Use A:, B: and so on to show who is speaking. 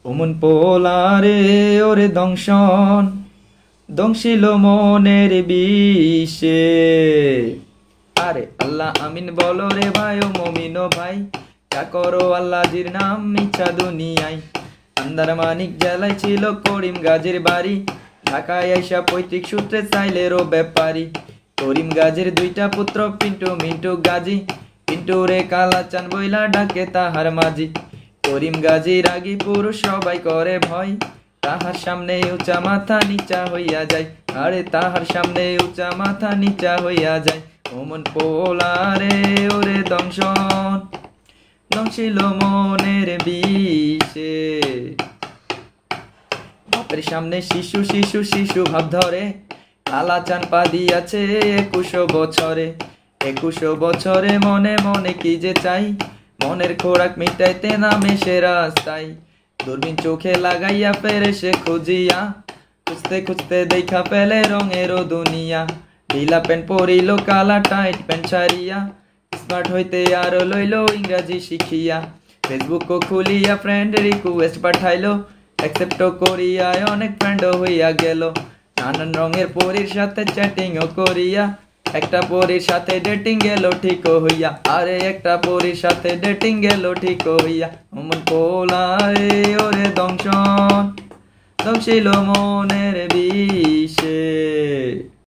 A: ওমন পোলারে ওরে দংশন দংশিল মনের বিষে। আরে আল্লাহ আমিন বলো রে ভাই ও মমিন ভাই, যা করো আল্লাহজির নাম মিছা দুনিয়ায়। আন্দার মানিক জেলায় ছিল করিম গাজীর বাড়ি, ঢাকায় আইসা পৈতৃক সূত্রে চাইলেরও ব্যাপারী। করিম গাজীর দুইটা পুত্র পিন্টু মিন্টু গাজী, পিন্টু রে কালাচান বইলা ডাকে তাহার মাঝি। করিম গাজী রাগী পুরুষ সবাই করে ভয়, তাহার সামনে উঁচা মাথা নিচা হইয়া যায়। আরে তাহার সামনে উঁচা মাথা নিচা হইয়া যায়। ওমন পোলারে ওরে দংশন দংশিল মনের বিষে। বাপের সামনে শিশু শিশু শিশু ভাব ধরে, কালাচান পা দিয়াছে 21 বছরে। 21 বছরে মনে মনে কি যে চাই, মনের খোরাক মিটাইতে নামে সে রাস্তায়। দূরবীন চোখে লাগাইয়া ফেরে সে খুঁজিয়া, খুঁজতে খুঁজতে দেখা পেলে রঙেরও দুনিয়া। ঢিলা প্যান্ট পরিল কালা টাইট প্যান্ট ছাড়িয়া, স্মার্ট হইতে আর লইল ইংরাজি শিখিয়া। ফেসবুক খুলিয়া ফ্রেন্ড রিকোয়েস্ট পাঠাইলো, অ্যাকসেপ্টও করিয়া অনেক ফ্রেন্ডও হইয়া গেল। নানান রঙের পরীর সাথে চ্যাটিংও করিয়া, একটা পরীর সাথে ডেটিং গেল ঠিকও হইয়া। আরে একটা পরীর সাথে ডেটিং গেল ঠিকও হইয়া। ওমন পোলারে ওরে দংশন দংশিল মনের বিষে।